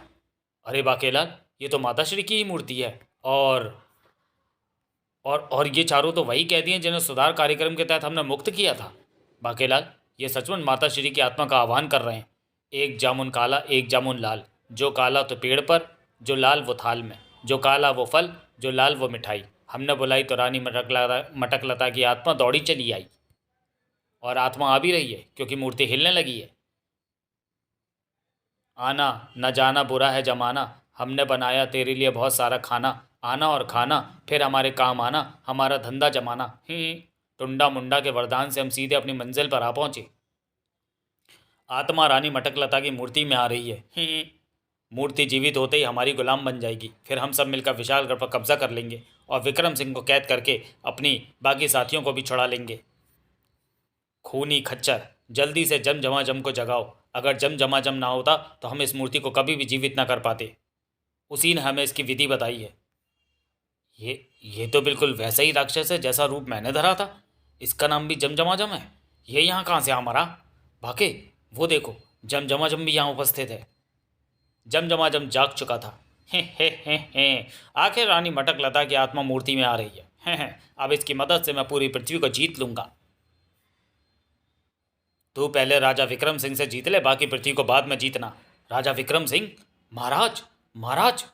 [SPEAKER 1] अरे बाकेलाल, ये तो माता श्री की ही मूर्ति है। और ये चारों तो वही कैदी हैं जिन्हें सुधार कार्यक्रम के तहत हमने मुक्त किया था। बाकेलाल, ये सचमुच माता श्री की आत्मा का आह्वान कर रहे हैं। एक जामुन काला, एक जामुन लाल, जो काला तो पेड़ पर, जो लाल वो थाल में, जो काला वो फल, जो लाल वो मिठाई। हमने बुलाई तो रानी मटकलता की आत्मा दौड़ी चली आई, और आत्मा आ भी रही है क्योंकि मूर्ति हिलने लगी है। आना न जाना बुरा है जमाना, हमने बनाया तेरे लिए बहुत सारा खाना। आना और खाना, फिर हमारे काम आना, हमारा धंधा जमाना। टुंडा मुंडा के वरदान से हम सीधे अपनी मंजिल पर आ पहुंचे। आत्मा रानी मटकलता की मूर्ति में आ रही है। मूर्ति जीवित होते ही हमारी गुलाम बन जाएगी। फिर हम सब मिलकर विशालगढ़ पर कब्जा कर लेंगे और विक्रम सिंह को कैद करके अपनी बाकी साथियों को भी छुड़ा लेंगे। खूनी खच्चर, जल्दी से जम को जगाओ। अगर जम ना होता तो हम इस मूर्ति को कभी भी जीवित ना कर पाते। उसी ने हमें इसकी विधि बताई है। ये तो बिल्कुल वैसा ही राक्षस है जैसा रूप मैंने धरा था। इसका नाम भी जम है। ये यहाँ कहाँ से आ मरा? भाके, वो देखो, जम भी यहाँ उपस्थित है। जम जाग चुका था। हे आखिर रानी मटकलता की आत्मा मूर्ति में आ रही है। अब इसकी मदद से मैं पूरी पृथ्वी को जीत लूंगा। तू पहले राजा विक्रम सिंह से जीत ले, बाकी पृथ्वी को बाद में जीतना। राजा विक्रम सिंह? महाराज, महाराज!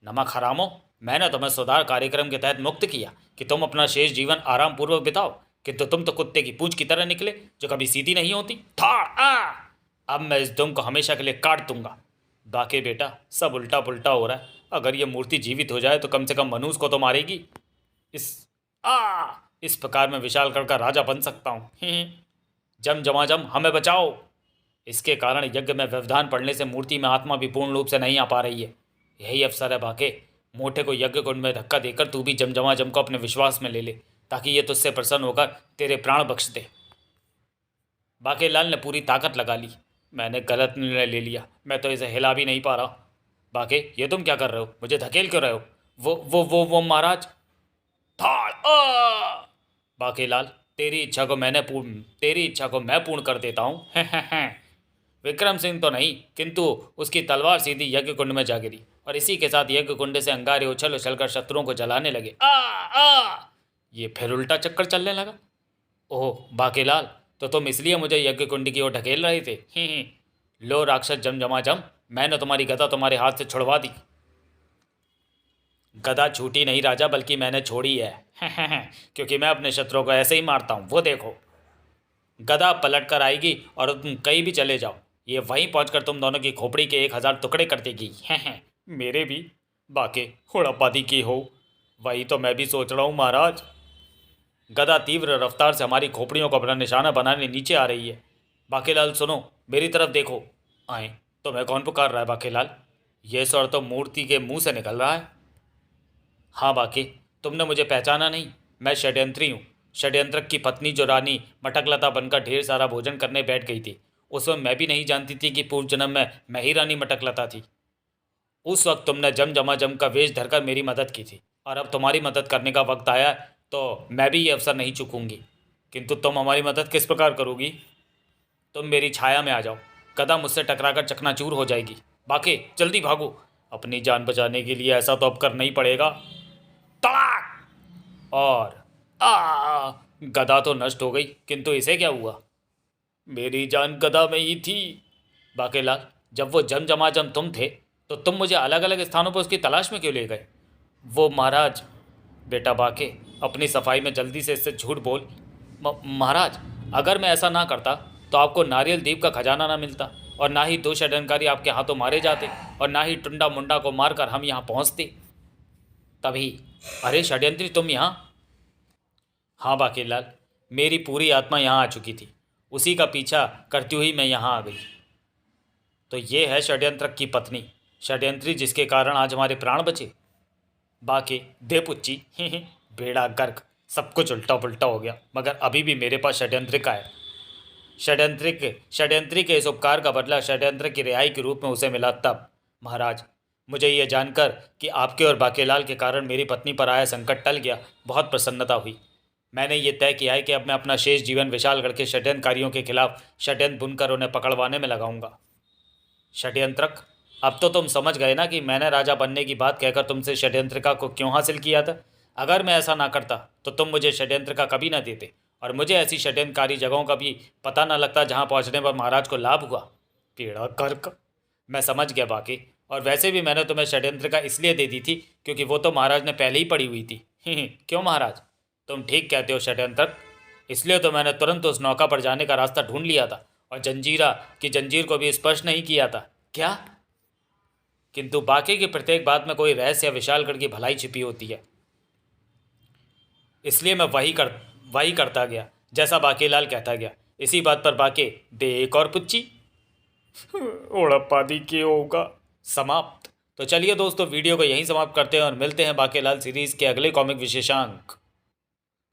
[SPEAKER 1] नमक हरामो, मैंने तुम्हें सुधार कार्यक्रम के तहत मुक्त किया कि तुम अपना शेष जीवन आराम पूर्वक बिताओ, किंतु तुम तो कुत्ते की पूंछ की तरह निकले जो कभी सीधी नहीं होती। अब मैं इस दुम को हमेशा के लिए काट दूंगा। बाकी बेटा, सब उल्टा पुल्टा हो रहा है। अगर ये मूर्ति जीवित हो जाए तो कम से कम मनुष्य को तो मारेगी। इस प्रकार मैं विशालगढ़ का राजा बन सकता हूँ। जम हमें बचाओ। इसके कारण यज्ञ में व्यवधान पड़ने से मूर्ति में आत्मा भी पूर्ण रूप से नहीं आ पा रही है। यही अवसर है बाके, मोटे को यज्ञ कुंड में धक्का देकर तू भी जम को अपने विश्वास में ले ले, ताकि ये तुझसे प्रसन्न होकर तेरे प्राण बख्श दे। बाकेलाल ने पूरी ताकत लगा ली। मैंने गलत निर्णय ले लिया, मैं तो इसे हिला भी नहीं पा रहा। बाके, ये तुम क्या कर रहे हो? मुझे धकेल क्यों रहे हो? वो महाराज। बाकेलाल, तेरी इच्छा को मैं पूर्ण कर देता हूँ। विक्रम सिंह तो नहीं, किंतु उसकी तलवार सीधी यज्ञ कुंड में जा गिरी और इसी के साथ यज्ञ कुंड से अंगारे उछल उछल कर शत्रुओं को जलाने लगे। ये फिर उल्टा चक्कर चलने लगा। ओह बाकेलाल, तो तुम इसलिए मुझे यज्ञ कुंड की ओर ढकेल रहे थे। लो राक्षस जम, मैंने तुम्हारी गदा तुम्हारे हाथ से छुड़वा दी। गदा छूटी नहीं राजा, बल्कि मैंने छोड़ी है। क्योंकि मैं अपने शत्रुओं को ऐसे ही मारता हूँ। वो देखो, गदा पलट कर आएगी और तुम कहीं भी चले जाओ, ये वहीं पहुंचकर तुम दोनों की खोपड़ी के 1000 टुकड़े कर देगी। मेरे भी बाके हुड़ापादी की हो, वही तो मैं भी सोच रहा हूँ महाराज। गदा तीव्र रफ्तार से हमारी खोपड़ियों को अपना निशाना बनाने नीचे आ रही है। बाकेलाल सुनो, मेरी तरफ देखो। आए, तुम्हें कौन पुकार रहा है बाकेलाल? ये स्वर तो मूर्ति के मुंह से निकल रहा है। हाँ बाके, तुमने मुझे पहचाना नहीं? मैं षड्यंत्री हूँ, षड्यंत्रक की पत्नी जो रानी मटकलता बनकर ढेर सारा भोजन करने बैठ गई थी। उस वक्त मैं भी नहीं जानती थी कि पूर्व जन्म में मैं ही रानी मटकलता थी। उस वक्त तुमने जम का वेश धरकर मेरी मदद की थी, और अब तुम्हारी मदद करने का वक्त आया तो मैं भी ये अवसर नहीं चूकूंगी। किंतु तुम हमारी मदद किस प्रकार करोगी? तुम मेरी छाया में आ जाओ, गदा मुझसे टकराकर चकनाचूर हो जाएगी। बाके, जल्दी भागो, अपनी जान बचाने के लिए ऐसा तो अब करना ही पड़ेगा। तड़ाक! और गदा तो नष्ट हो गई, किंतु इसे क्या हुआ? मेरी जान गदा में ही थी। बाकेलाल, जब वो जम तुम थे तो तुम मुझे अलग अलग स्थानों पर उसकी तलाश में क्यों ले गए? वो महाराज। बेटा बाके, अपनी सफाई में जल्दी से इससे झूठ बोल। महाराज, अगर मैं ऐसा ना करता तो आपको नारियल द्वीप का खजाना ना मिलता, और ना ही 2 षड्यंत्रकारी आपके हाथों मारे जाते, और ना ही टुंडा मुंडा को मारकर हम यहाँ पहुँचते। तभी, अरे षड्यंत्री तुम यहाँ? हाँ बाकीलाल, मेरी पूरी आत्मा यहाँ आ चुकी थी। उसी का पीछा करती हुई मैं यहाँ आ गई। तो ये है षड्यंत्रक की पत्नी, षड्यंत्री जिसके कारण आज हमारे प्राण बचे। बाकी दे पुच्ची बेड़ा गर्क, सब कुछ उल्टा पुल्टा हो गया, मगर अभी भी मेरे पास षड्यंत्रिका है। षड्यंत्री के इस उपकार का बदला षड्यंत्र की रिहाई के रूप में उसे मिला तब। महाराज, मुझे यह जानकर कि आपके और बाकेलाल के कारण मेरी पत्नी पर आया संकट टल गया, बहुत प्रसन्नता हुई। मैंने ये तय किया है कि अब मैं अपना शेष जीवन विशालगढ़ के षड्यंत्रकारियों के खिलाफ षड्यंत्र बुनकर उन्हें पकड़वाने में लगाऊंगा। षड्यंत्रक, अब तो तुम समझ गए ना कि मैंने राजा बनने की बात कहकर तुमसे षड्यंत्रिका को क्यों हासिल किया था। अगर मैं ऐसा ना करता तो तुम मुझे षड्यंत्रिका कभी ना देते, और मुझे ऐसी षड्यंत्रकारी जगहों का भी पता ना लगता जहां पहुंचने पर महाराज को लाभ हुआ। पीड़ा कर्क, मैं समझ गया बाकी, और वैसे भी मैंने तुम्हें षड्यंत्रिका इसलिए दे दी थी क्योंकि वो तो महाराज ने पहले ही पड़ी हुई थी। क्यों महाराज, तुम ठीक कहते हो षड्यंत्रक। इसलिए तो मैंने तुरंत उस नौका पर जाने का रास्ता ढूंढ लिया था और जंजीरा की जंजीर को भी स्पर्श नहीं किया था। क्या? किंतु बाकी की प्रत्येक बात में कोई रहस्य या विशालगढ़ की भलाई छिपी होती है, इसलिए मैं वही करता गया जैसा बाकीलाल कहता गया। इसी बात पर बाके दे एक और पुच्ची। ओड़प्पा दी के होगा समाप्त। तो चलिए दोस्तों, वीडियो को यहीं समाप्त करते हैं और मिलते हैं बाकेलाल सीरीज के अगले कॉमिक विशेषांक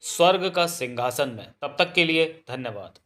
[SPEAKER 1] स्वर्ग का सिंहासन में। तब तक के लिए धन्यवाद।